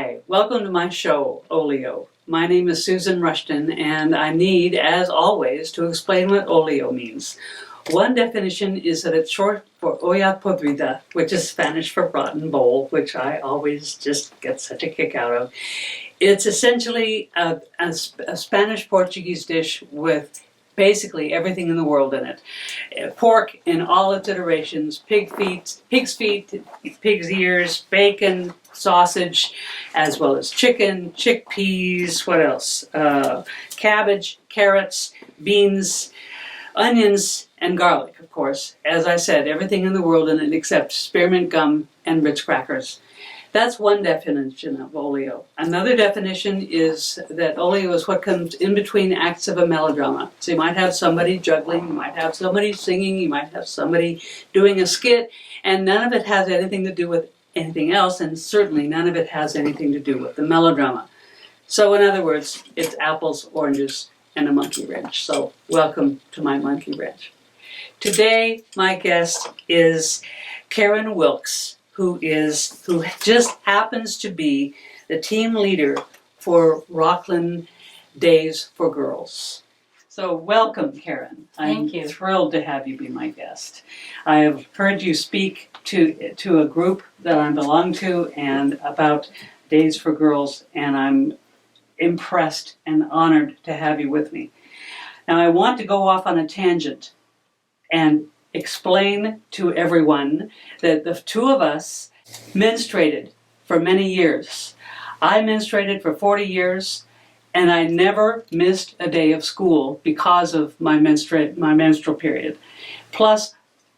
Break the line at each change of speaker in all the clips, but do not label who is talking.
Hi, welcome to my show, Olio. My name is Susan Rushton, and I need, as always, to explain what olio means. One definition is that it's short for olla podrida, which is Spanish for rotten bowl, which I always just get such a kick out of. It's essentially a Spanish-Portuguese dish with basically everything in the world in it. Pork in all its iterations, pig's feet, pig's ears, bacon, sausage, as well as chicken, chickpeas, what else? Cabbage, carrots, beans, onions, and garlic, of course. As I said, everything in the world in it except spearmint gum and Ritz crackers. That's one definition of olio. Another definition is that olio is what comes in between acts of a melodrama. So you might have somebody juggling, you might have somebody singing, you might have somebody doing a skit, and none of it has anything to do with anything else, and certainly none of it has anything to do with the melodrama. So in other words, it's apples, oranges, and a monkey wrench. So welcome to my monkey wrench. Today, my guest is Karen Wilkes, who just happens to be the team leader for Rocklin Days for Girls. So welcome, Karen.
Thank you.
I'm thrilled to have you be my guest. I have heard you speak to a group that I belong to and about Days for Girls, and I'm impressed and honored to have you with me. Now I want to go off on a tangent and explain to everyone that the two of us menstruated for many years. I menstruated for 40 years, and I never missed a day of school because of my menstrual period. Plus,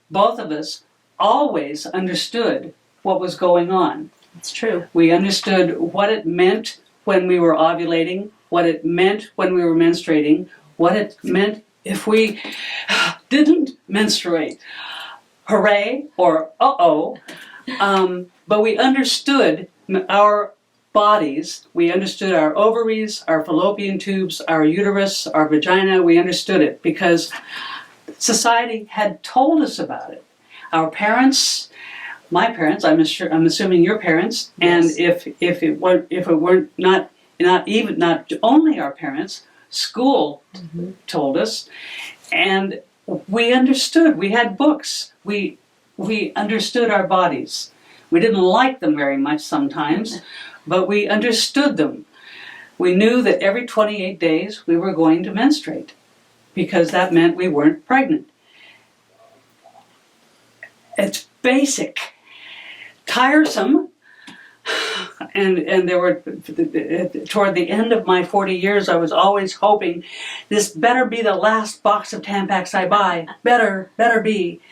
both of us always understood what was going on.
It's true.
We understood what it meant when we were ovulating, what it meant when we were menstruating, what it meant if we didn't menstruate. Hooray, or uh-oh. But we understood our bodies, we understood our ovaries, our fallopian tubes, our uterus, our vagina. We understood it because society had told us about it. Our parents, my parents, I'm assuming your parents,
Yes.
And if it weren't not only our parents, school told us, and we understood. We had books. We understood our bodies. We didn't like them very much sometimes, but we understood them. We knew that every 28 days we were going to menstruate because that meant we weren't pregnant. It's basic, tiresome, and there were, toward the end of my 40 years, I was always hoping, this better be the last box of Tampax I buy. Better be.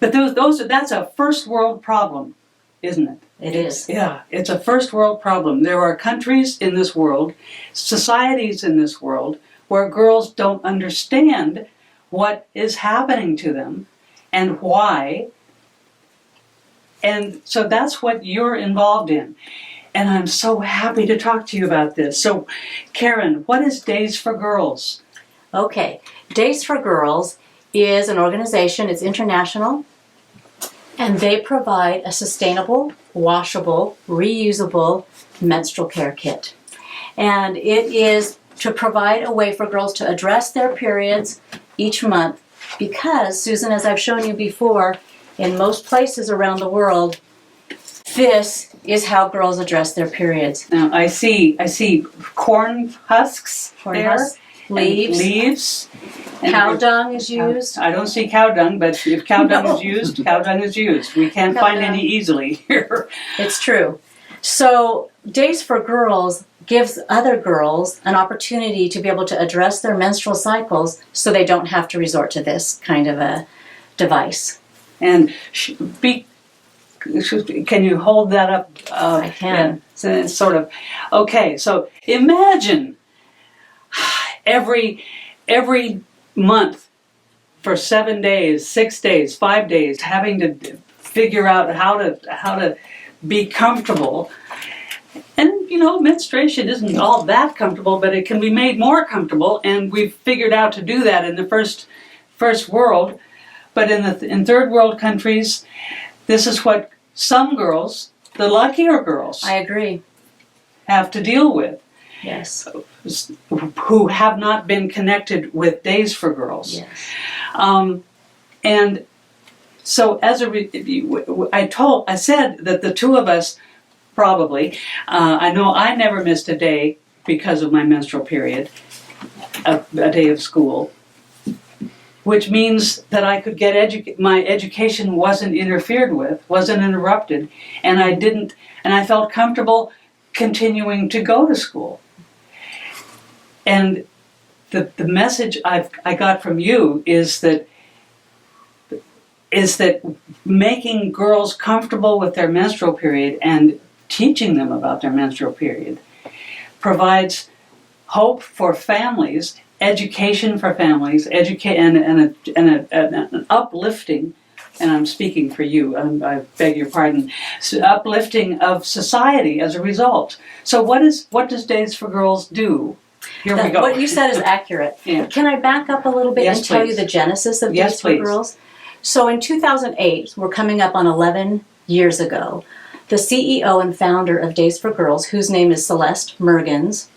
But that's a first world problem, isn't it?
It is.
Yeah, it's a first world problem. There are countries in this world, societies in this world, where girls don't understand what is happening to them and why. And so that's what you're involved in. And I'm so happy to talk to you about this. So, Karen, what is Days for Girls?
Okay. Days for Girls is an organization, it's international, and they provide a sustainable, washable, reusable menstrual care kit. And it is to provide a way for girls to address their periods each month because, Susan, as I've shown you before, in most places around the world, this is how girls address their periods.
Now, I see corn husks there.
Leaves.
And
Cow dung is used.
I don't see cow dung, but if cow dung is used, cow dung is used. We can't find any easily here.
It's true. So Days for Girls gives other girls an opportunity to be able to address their menstrual cycles so they don't have to resort to this kind of a device.
And can you hold that up?
I can.
Yeah. So it's sort of, okay, so imagine every month for 7 days, 6 days, 5 days, having to figure out how to be comfortable. And menstruation isn't all that comfortable, but it can be made more comfortable, and we've figured out to do that in the first world. But in third world countries, this is what some girls the luckier girls
I agree.
have to deal with,
Yes.
who have not been connected with Days for Girls.
Yes.
And so I said that the two of us probably, I know I never missed a day because of my menstrual period, a day of school, which means that I could get my education wasn't interfered with, wasn't interrupted, and I felt comfortable continuing to go to school. And the message I got from you is that making girls comfortable with their menstrual period and teaching them about their menstrual period provides hope for families, education for families, and an uplifting, and I'm speaking for you, I beg your pardon, uplifting of society as a result. So what does Days for Girls do? Here we go.
What you said is accurate.
Yeah.
Can I back up a little bit and tell you the genesis of Days for Girls? So in 2008, we're coming up on 11 years ago, the CEO and founder of Days for Girls, whose name is Celeste Mergens,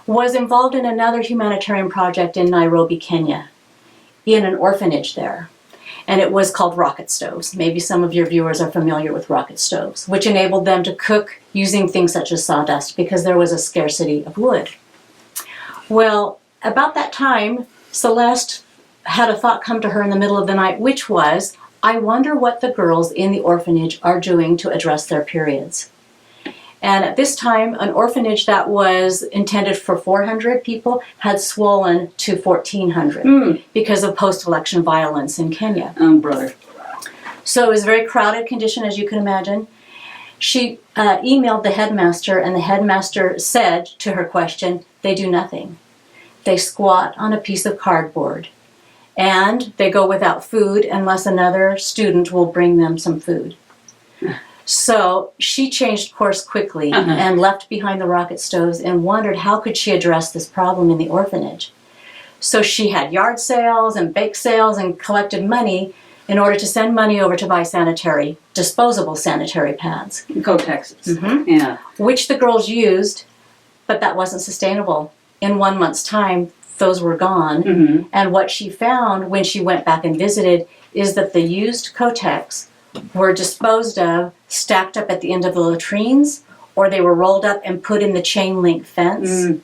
was involved in another humanitarian project in Nairobi, Kenya, in an orphanage there. And it was called rocket stoves. Maybe some of your viewers are familiar with rocket stoves, which enabled them to cook using things such as sawdust because there was a scarcity of wood. Well, about that time, Celeste had a thought come to her in the middle of the night, which was, I wonder what the girls in the orphanage are doing to address their periods. And at this time, an orphanage that was intended for 400 people had swollen to 1,400 because of post-election violence in Kenya.
Brother.
So it was a very crowded condition, as you can imagine. She emailed the headmaster, and the headmaster said to her question, they do nothing. They squat on a piece of cardboard, and they go without food unless another student will bring them some food. So she changed course quickly and left behind the rocket stoves and wondered how could she address this problem in the orphanage. So she had yard sales and bake sales and collected money in order to send money over to buy disposable sanitary pads.
Cotexes. Yeah.
Which the girls used, but that wasn't sustainable. In 1 month's time, those were gone. And what she found when she went back and visited is that the used Kotex were disposed of, stacked up at the end of the latrines, or they were rolled up and put in the chain link fence.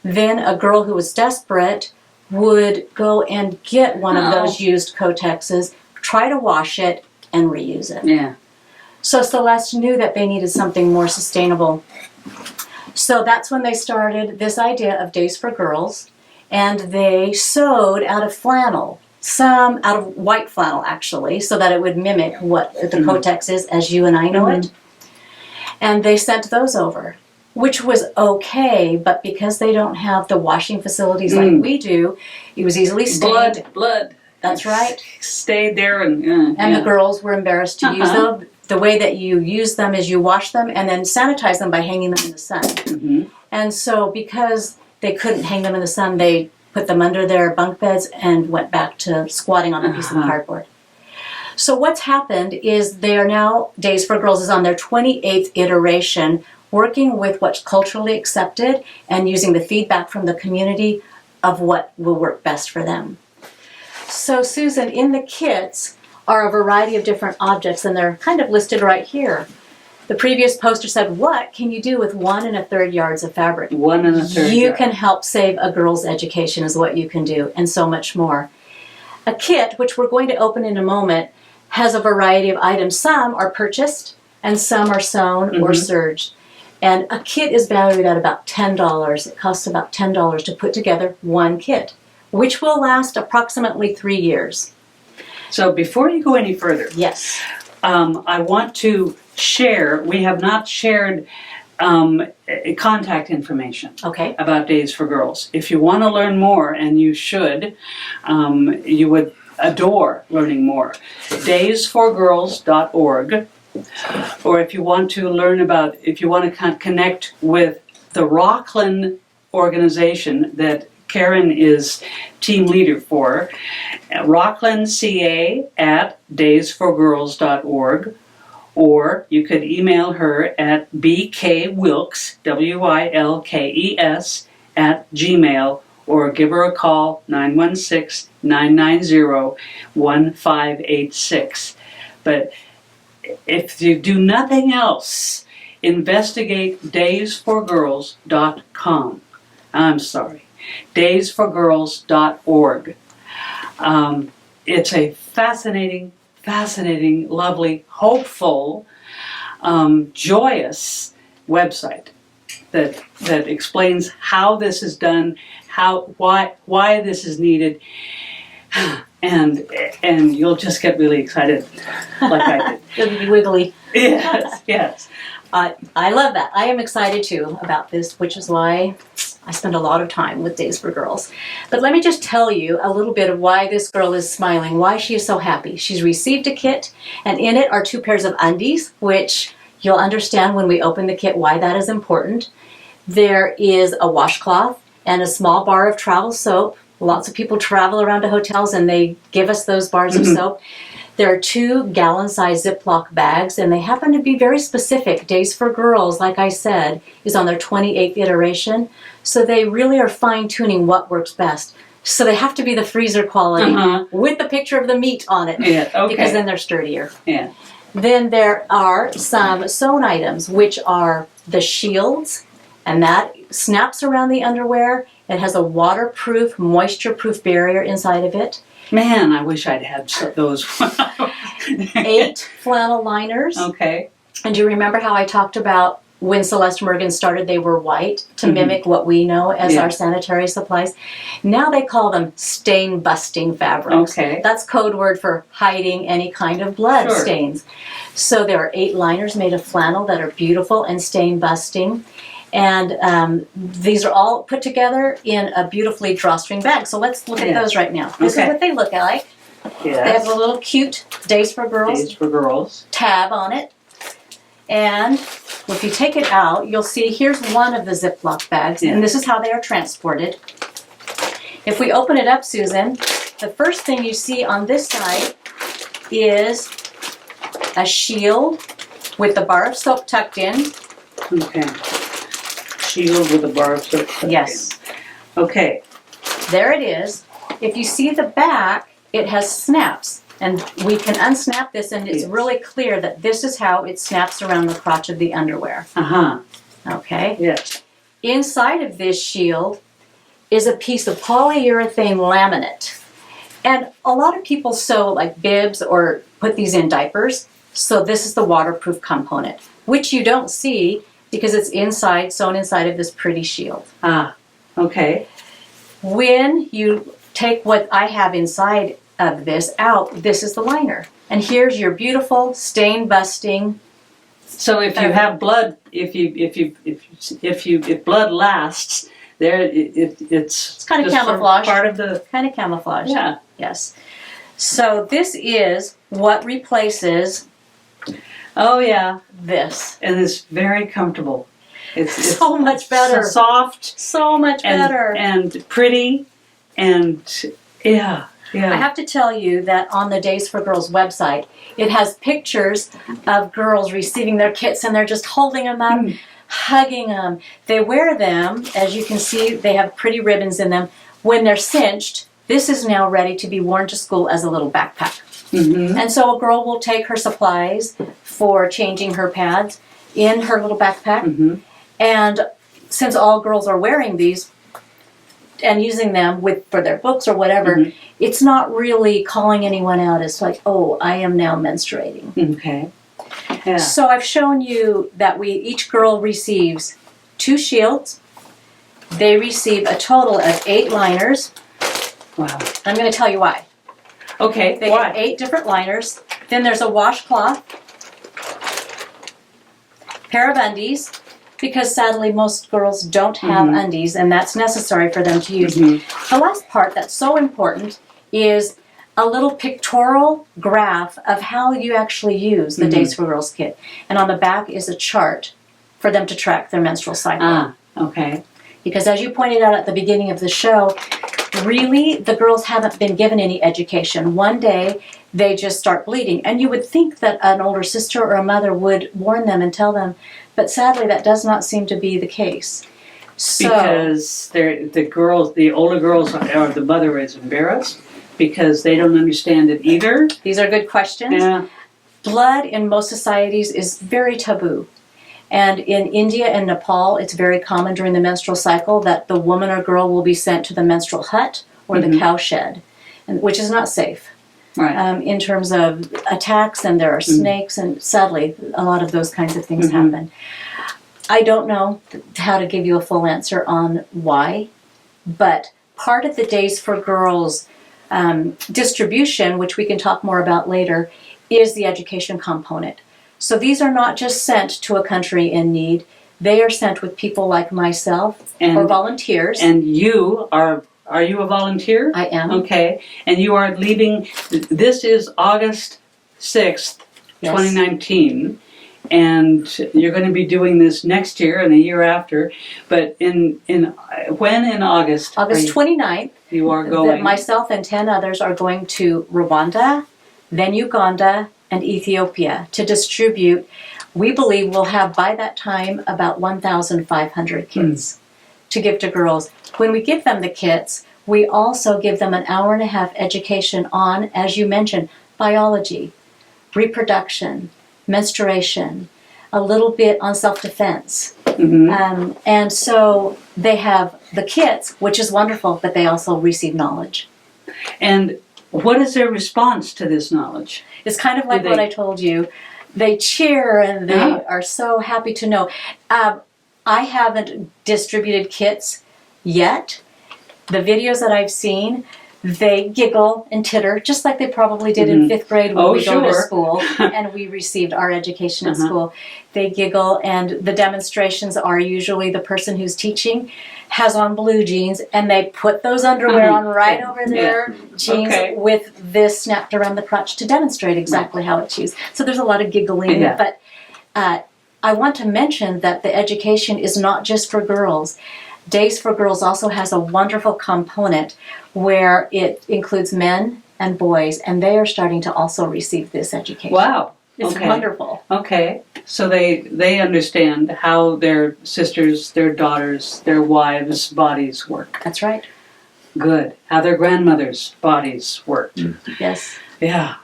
Then a girl who was desperate would go and get one of those used Kotexes, try to wash it, and reuse it.
Yeah.
So Celeste knew that they needed something more sustainable. So that's when they started this idea of Days for Girls, and they sewed out of flannel. Some out of white flannel, actually, so that it would mimic what the Kotex is as you and I know it. And they sent those over, which was okay, but because they don't have the washing facilities like we do, it was easily stained.
Blood.
That's right.
Stayed there and
the girls were embarrassed to use them. The way that you use them is you wash them and then sanitize them by hanging them in the sun. And so because they couldn't hang them in the sun, they put them under their bunk beds and went back to squatting on a piece of cardboard. So what's happened is they are now, Days for Girls is on their 28th iteration, working with what's culturally accepted and using the feedback from the community of what will work best for them. So Susan, in the kits are a variety of different objects, and they're kind of listed right here. The previous poster said, what can you do with 1 1/3 yards of fabric?
1 1/3
You
yard.
can help save a girl's education is what you can do, and so much more. A kit, which we're going to open in a moment, has a variety of items. Some are purchased, and some are sewn or serged. And a kit is valued at about $10. It costs about $10 to put together one kit, which will last approximately 3 years.
So before you go any further,
Yes.
I want to share, we have not shared contact information
Okay.
about Days for Girls. If you want to learn more, and you should, you would adore learning more, daysforgirls.org. Or if you want to learn about, if you want to connect with the Rocklin organization that Karen is team leader for, Rocklin CA at daysforgirls.org, or you could email her at bkwilkes, WILKES, @gmail, or give her a call, 916-990-1586. But if you do nothing else, investigate daysforgirls.com. I'm sorry, daysforgirls.org. It's a fascinating, lovely, hopeful, joyous website that explains how this is done, why this is needed, and you'll just get really excited, like I did.
It'll be wiggly.
Yes.
I love that. I am excited too about this, which is why I spend a lot of time with Days for Girls. But let me just tell you a little bit of why this girl is smiling, why she is so happy. She's received a kit, and in it are 2 pairs of undies, which you'll understand when we open the kit why that is important. There is a washcloth and a small bar of travel soap. Lots of people travel around to hotels and they give us those bars of soap. There are 2 gallon-sized Ziploc bags, and they happen to be very specific. Days for Girls, like I said, is on their 28th iteration, so they really are fine-tuning what works best. So they have to be the freezer quality with the picture of the meat on it, because then they're sturdier.
Yeah.
Then there are some sewn items, which are the shields, and that snaps around the underwear. It has a waterproof, moisture-proof barrier inside of it.
Man, I wish I'd had those.
8 flannel liners.
Okay.
And do you remember how I talked about when Celeste Morgan started, they were white to mimic what we know as our sanitary supplies? Now they call them stain-busting fabrics.
Okay.
That's code word for hiding any kind of blood stains. So there are 8 liners made of flannel that are beautiful and stain-busting. And these are all put together in a beautifully drawstring bag. So let's look at those right now. This is what they look like. They have a little cute Days for Girls tab on it. And if you take it out, you'll see here's one of the Ziploc bags. And this is how they are transported. If we open it up, Susan, the first thing you see on this side is a shield with the bar of soap tucked in.
Okay. Shield with a bar of soap tucked in. Okay.
There it is. If you see the back, it has snaps. And we can unsnap this, and it's really clear that this is how it snaps around the crotch of the underwear. Okay?
Yes.
Inside of this shield is a piece of polyurethane laminate. And a lot of people sew like bibs or put these in diapers. So this is the waterproof component, which you don't see because it's inside, sewn inside of this pretty shield.
Okay.
When you take what I have inside of this out, this is the liner. And here's your beautiful stain busting.
So if you have blood, if blood lasts, it's
kind of
just
camouflage.
Part of the
camouflage.
Yeah.
Yes. So this is what replaces this.
And it's very comfortable. It's
so much better.
Soft.
So much better.
And pretty. And yeah.
I have to tell you that on the Days for Girls website, it has pictures of girls receiving their kits, and they're just holding them up, hugging them. They wear them, as you can see, they have pretty ribbons in them. When they're cinched, this is now ready to be worn to school as a little backpack. And so a girl will take her supplies for changing her pads in her little backpack. And since all girls are wearing these and using them for their books or whatever, it's not really calling anyone out as like, oh, I am now menstruating.
Okay. Yeah.
So I've shown you that each girl receives 2 shields. They receive a total of 8 liners.
Wow.
I'm going to tell you why.
Okay.
They get 8 different liners. Then there's a washcloth, pair of undies, because sadly most girls don't have undies, and that's necessary for them to use. The last part that's so important is a little pictorial graph of how you actually use the Days for Girls kit. And on the back is a chart for them to track their menstrual cycle.
Okay.
Because as you pointed out at the beginning of the show, really, the girls haven't been given any education. One day, they just start bleeding. And you would think that an older sister or a mother would warn them and tell them, but sadly, that does not seem to be the case. So,
Because the older girls, or the mother is embarrassed because they don't understand it either.
these are good questions.
Yeah.
Blood in most societies is very taboo. And in India and Nepal, it's very common during the menstrual cycle that the woman or girl will be sent to the menstrual hut or the cowshed, which is not safe.
Right.
In terms of attacks, and there are snakes, and sadly, a lot of those kinds of things happen. I don't know how to give you a full answer on why, but part of the Days for Girls distribution, which we can talk more about later, is the education component. So these are not just sent to a country in need. They are sent with people like myself or volunteers.
And you are you a volunteer?
I am.
Okay. And you are leaving, this is August 6th, 2019. And you're going to be doing this next year and the year after. But when in August?
August 29th.
You are going.
Myself and 10 others are going to Rwanda, then Uganda, and Ethiopia to distribute. We believe we'll have by that time about 1,500 kits to give to girls. When we give them the kits, we also give them an hour-and-a-half education on, as you mentioned, biology, reproduction, menstruation, a little bit on self-defense. And so they have the kits, which is wonderful, but they also receive knowledge.
And what is their response to this knowledge?
It's kind of like what I told you. They cheer and they are so happy to know. I haven't distributed kits yet. The videos that I've seen, they giggle and titter, just like they probably did in 5th grade when we go to school and we received our education at school. They giggle, and the demonstrations are usually the person who's teaching has on blue jeans, and they put those underwear on right over their jeans with this snapped around the crotch to demonstrate exactly how it's used. So there's a lot of giggling, but I want to mention that the education is not just for girls. Days for Girls also has a wonderful component where it includes men and boys, and they are starting to also receive this education.
Wow.
It's wonderful.
Okay. So they understand how their sisters, their daughters, their wives' bodies work.
That's right.
Good. How their grandmothers' bodies worked.
Yes.
Yeah.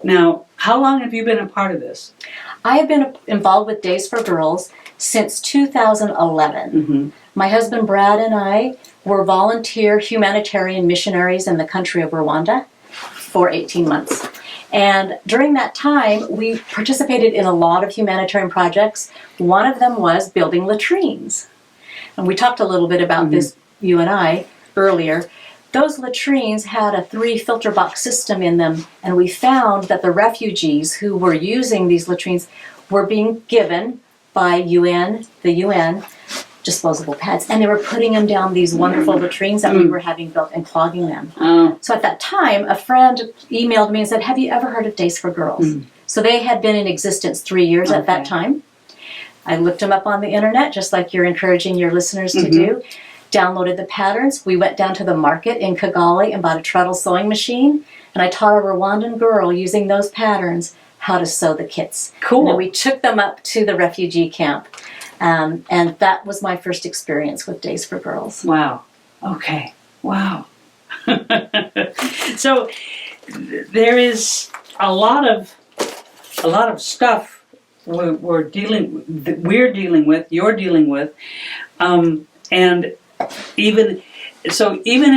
Now, how long have you been a part of this?
I have been involved with Days for Girls since 2011. My husband Brad and I were volunteer humanitarian missionaries in the country of Rwanda for 18 months. And during that time, we participated in a lot of humanitarian projects. One of them was building latrines. And we talked a little bit about this, you and I, earlier. Those latrines had a 3-filter box system in them, and we found that the refugees who were using these latrines were being given by the UN, disposable pads, and they were putting them down these wonderful latrines that we were having built and clogging them. So at that time, a friend emailed me and said, have you ever heard of Days for Girls? So they had been in existence 3 years at that time. I looked them up on the internet, just like you're encouraging your listeners to do, downloaded the patterns. We went down to the market in Kigali and bought a treadle sewing machine, and I taught a Rwandan girl using those patterns how to sew the kits.
Cool.
And then we took them up to the refugee camp. And that was my first experience with Days for Girls.
Wow. Okay. Wow. So there is a lot of stuff you're dealing with, and even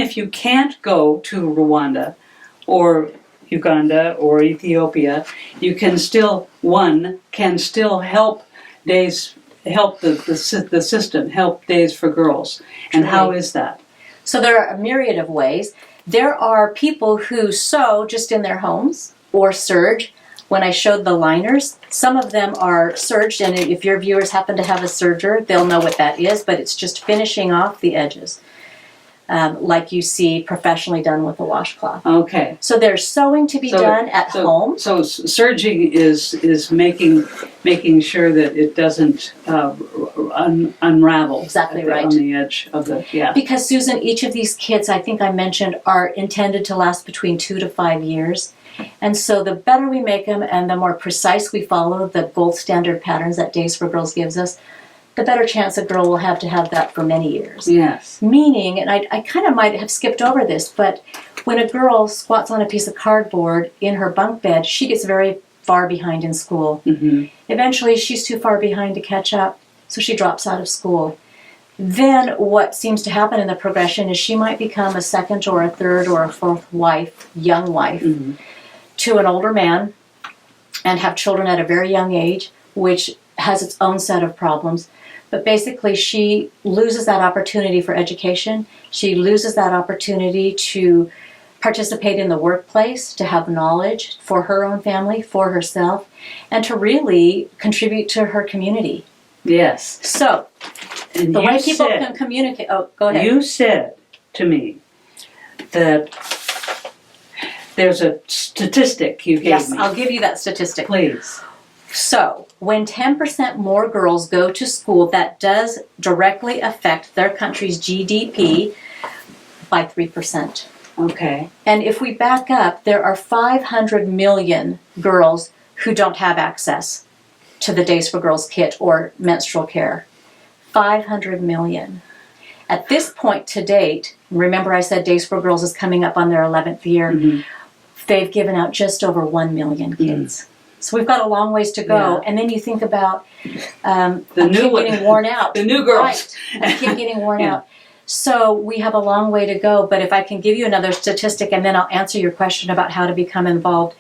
if you can't go to Rwanda or Uganda or Ethiopia, you can still help the system, help Days for Girls. And how is that?
So there are a myriad of ways. There are people who sew just in their homes or serge. When I showed the liners, some of them are serged, and if your viewers happen to have a serger, they'll know what that is, but it's just finishing off the edges. like you see professionally done with a washcloth.
Okay.
So there's sewing to be done at home.
So serging is making sure that it doesn't unravel.
Exactly right.
On the edge of the, yeah.
Because, Susan, each of these kits, I think I mentioned, are intended to last between 2 to 5 years. And so the better we make them and the more precise we follow the gold standard patterns that Days for Girls gives us, the better chance a girl will have to have that for many years.
Yes.
Meaning, and I kind of might have skipped over this, but when a girl squats on a piece of cardboard in her bunk bed, she gets very far behind in school.
Mm-hmm.
Eventually, she's too far behind to catch up, so she drops out of school. Then what seems to happen in the progression is she might become a second or a third or a fourth wife, young wife,
Mm-hmm.
to an older man and have children at a very young age, which has its own set of problems. But basically, she loses that opportunity for education. She loses that opportunity to participate in the workplace, to have knowledge for her own family, for herself, and to really contribute to her community.
Yes.
So,
And
the
you
way people
said-
can communicate... Oh, go ahead.
You said to me that there's a statistic you gave
Yes,
me.
I'll give you that statistic.
Please.
So, when 10% more girls go to school, that does directly affect their country's GDP by 3%.
Okay.
And if we back up, there are 500 million girls who don't have access to the Days for Girls kit or menstrual care. 500 million. At this point to date, remember I said Days for Girls is coming up on their 11th year,
Mm-hmm.
they've given out just over 1 million kids. So we've got a long ways to go.
Yeah.
And then you think about
The
a
new
kid
one.
getting worn out.
The new girls.
Right, a kid getting worn
Yeah.
out. So we have a long way to go. But if I can give you another statistic, and then I'll answer your question about how to become involved.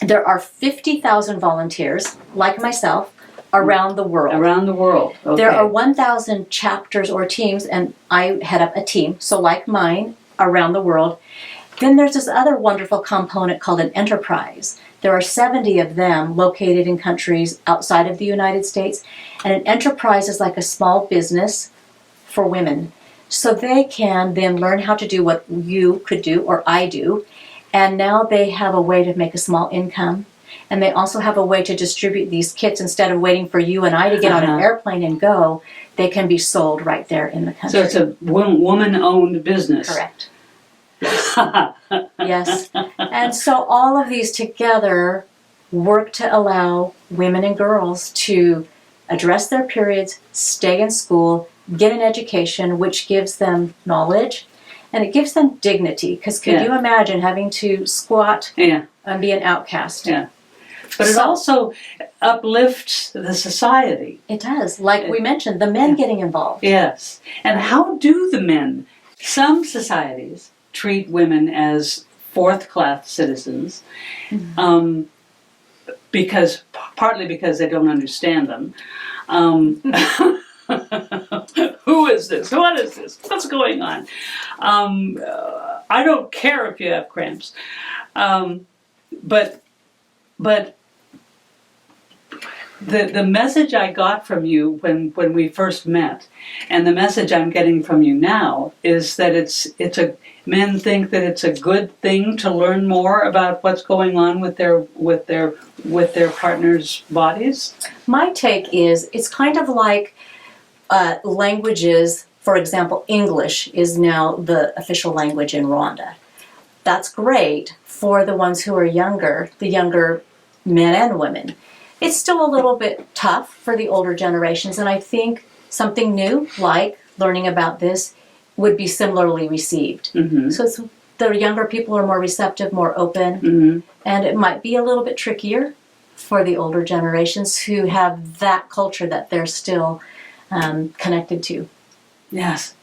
There are 50,000 volunteers, like myself, around the world.
Around the world. Okay.
There are 1,000 chapters or teams, and I head up a team, so like mine, around the world. Then there's this other wonderful component called an enterprise. There are 70 of them located in countries outside of the United States, and an enterprise is like a small business for women. So they can then learn how to do what you could do, or I do, and now they have a way to make a small income. And they also have a way to distribute these kits instead of waiting for you and I to get on an airplane and go. They can be sold right there in the country.
So it's a woman-owned business.
Correct. Yes. And so all of these together work to allow women and girls to address their periods, stay in school, get an education, which gives them knowledge, and it gives them dignity. Because could you imagine having to squat
Yeah.
and be an outcast?
Yeah. But it also uplifts the society.
It does. Like we mentioned, the men getting involved.
Yes. And how do the men? Some societies treat women as fourth-class citizens, because partly because they don't understand them. Who is this? What is this? What's going on? I don't care if you have cramps. But the message I got from you when we first met, and the message I'm getting from you now, is that men think that it's a good thing to learn more about what's going on with their partners' bodies.
My take is it's kind of like languages. For example, English is now the official language in Rwanda. That's great for the ones who are younger, the younger men and women. It's still a little bit tough for the older generations, and I think something new, like learning about this, would be similarly received.
Mm-hmm.
So the younger people are more receptive, more open,
Mm-hmm.
and it might be a little bit trickier for the older generations who have that culture that they're still connected to.
Yes.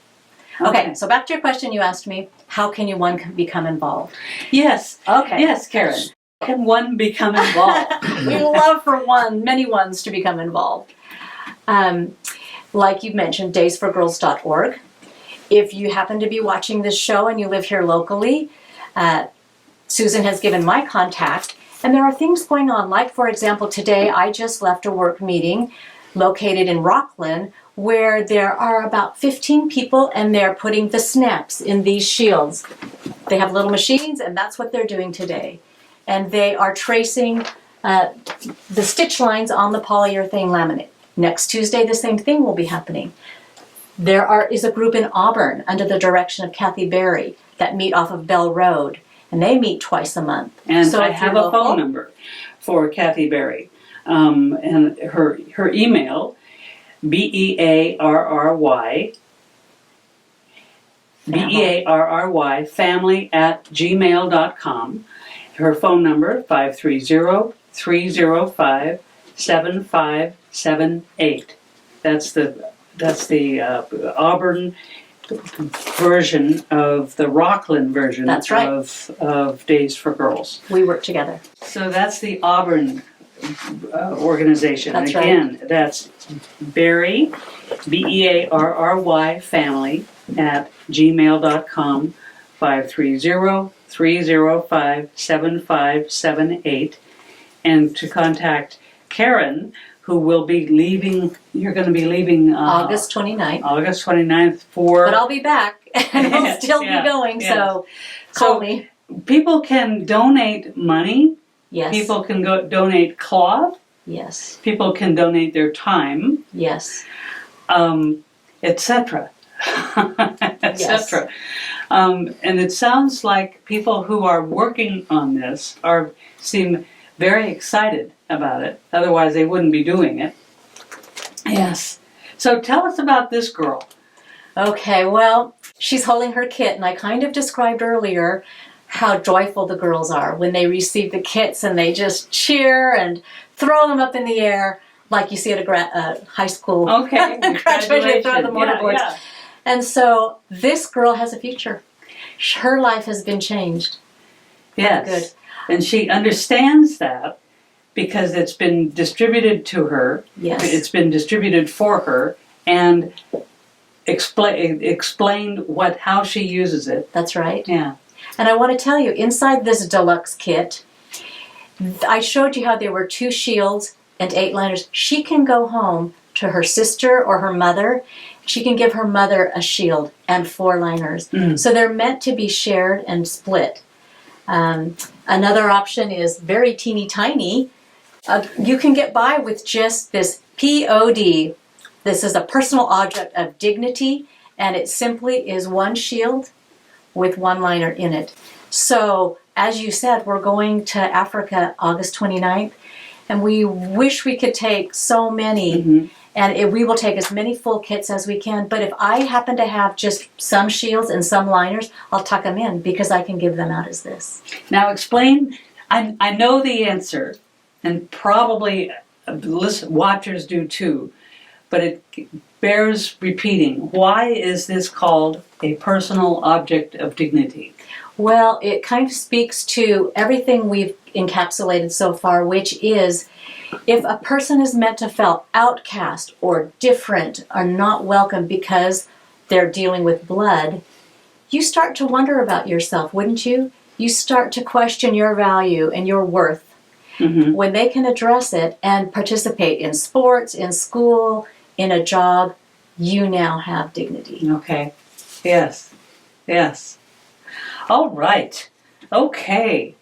Okay, so back to your question you asked me, how can one become involved?
Yes.
Okay.
Yes, Karen. How can one become involved?
We love for many ones to become involved. Like you mentioned, daysforgirls.org. If you happen to be watching this show and you live here locally, Susan has given my contact, and there are things going on. Like, for example, today I just left a work meeting located in Rocklin where there are about 15 people and they're putting the snaps in these shields. They have little machines and that's what they're doing today. And they are tracing the stitch lines on the polyurethane laminate. Next Tuesday, the same thing will be happening. There is a group in Auburn under the direction of Kathy Berry that meet off of Bell Road, and they meet twice a month.
And
so
I have a phone number for Kathy Berry, and her email, BEARRY, family@gmail.com. Her phone number, 530-305-7578. That's the Auburn version of the Rocklin version.
That's right.
of Days for Girls.
We work together.
So that's the Auburn organization.
That's
Again, right. That's Berry, BEARRY, family@gmail.com, 530-305-7578. And to contact Karen, who will be leaving, you're going to be leaving
August 29th.
August 29th for...
But I'll be back and we'll still be going, so call me.
People can donate money.
Yes.
People can donate cloth.
Yes.
People can donate their time.
Yes.
Etc. Etc. And it sounds like people who are working on this seem very excited about it. Otherwise, they wouldn't be doing it. Yes. So tell us about this girl.
Okay, well, she's holding her kit, and I kind of described earlier how joyful the girls are when they receive the kits and they just cheer and throw them up in the air like you see at a high school graduation, throw the mortarboards. Yeah. And so this girl has a future. Her life has been changed.
Yes.
Good.
And she understands that because it's been distributed to her.
Yes.
It's been distributed for her and explained how she uses it.
That's right.
Yeah.
And I want to tell you, inside this deluxe kit, I showed you how there were 2 shields and 8 liners. She can go home to her sister or her mother. She can give her mother a shield and 4 liners. Mm. So they're meant to be shared and split. Another option is very teeny tiny. You can get by with just this POD. This is a personal object of dignity, and it simply is 1 shield with 1 liner in it. So, as you said, we're going to Africa August 29th, and we wish we could take so many, and we will take as many full kits as we can, but if I happen to have just some shields and some liners, I'll tuck them in because I can give them out as this.
Now explain, I know the answer, and probably watchers do too, but it bears repeating. Why is this called a personal object of dignity?
Well, it kind of speaks to everything we've encapsulated so far, which is if a person is meant to feel outcast or different or not welcome because they're dealing with blood, you start to wonder about yourself, wouldn't you? You start to question your value and your worth. Mm-hmm. When they can address it and participate in sports, in school, in a job, you now have dignity.
Okay. Yes. Yes. All right. Okay.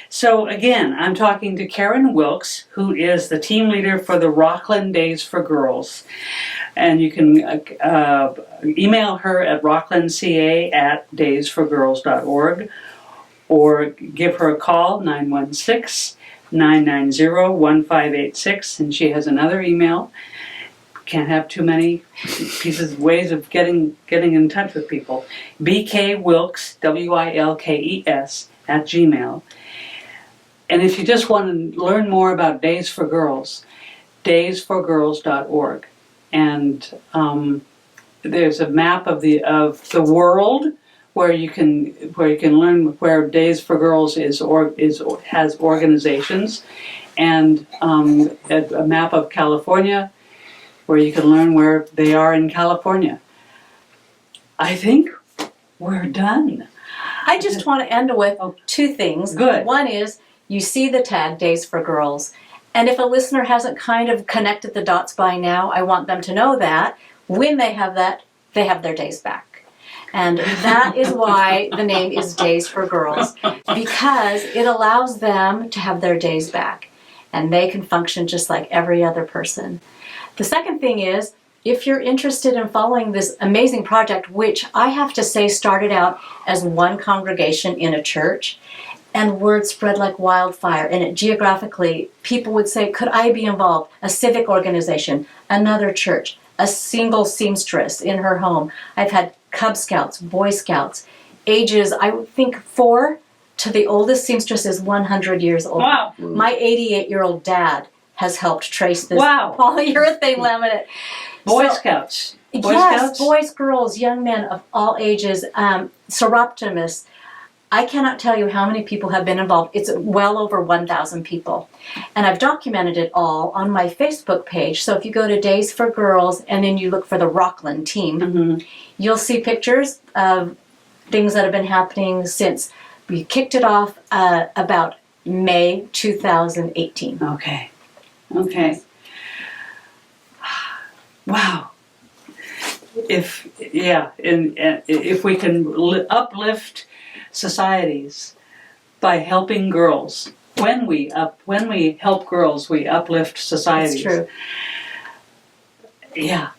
So again, I'm talking to Karen Wilkes, who is the team leader for the Rocklin Days for Girls. And you can email her at rocklinca@daysforgirls.org or give her a call, 916-990-1586, and she has another email. Can't have too many ways of getting in touch with people. bkwilkes, WILKES, @gmail. And if you just want to learn more about Days for Girls, daysforgirls.org. And there's a map of the world where you can learn where Days for Girls has organizations, and a map of California where you can learn where they are in California. I think we're done.
I just want to end with 2 things.
Good.
One is, you see the tag Days for Girls, And if a listener hasn't kind of connected the dots by now, I want them to know that when they have that, they have their days back. And that is why the name is Days for Girls, because it allows them to have their days back and they can function just like every other person. The second thing is, if you're interested in following this amazing project, which I have to say started out as one congregation in a church, and word spread like wildfire, and it geographically, people would say, could I be involved? A civic organization, another church, a single seamstress in her home. I've had Cub Scouts, Boy Scouts, ages, I would think 4 to the oldest seamstress is 100 years old.
Wow.
My 88-year-old dad has helped trace this
Wow.
polyurethane laminate.
Boy
So-
Scouts. Boy
yes,
Scouts?
boys, girls, young men of all ages, seroptimists. I cannot tell you how many people have been involved. It's well over 1,000 people. And I've documented it all on my Facebook page. So if you go to Days for Girls and then you look for the Rocklin team, you'll see pictures of things that have been happening since we kicked it off about May 2018.
Okay. Okay. Wow. If we can uplift societies by helping girls, when we help girls, we uplift societies.
That's true.
Yeah.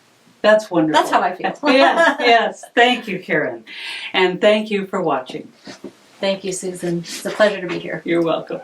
That's wonderful.
That's how I feel.
Yes, yes. Thank you, Karen. And thank you for watching.
Thank you, Susan. It's a pleasure to be here.
You're welcome.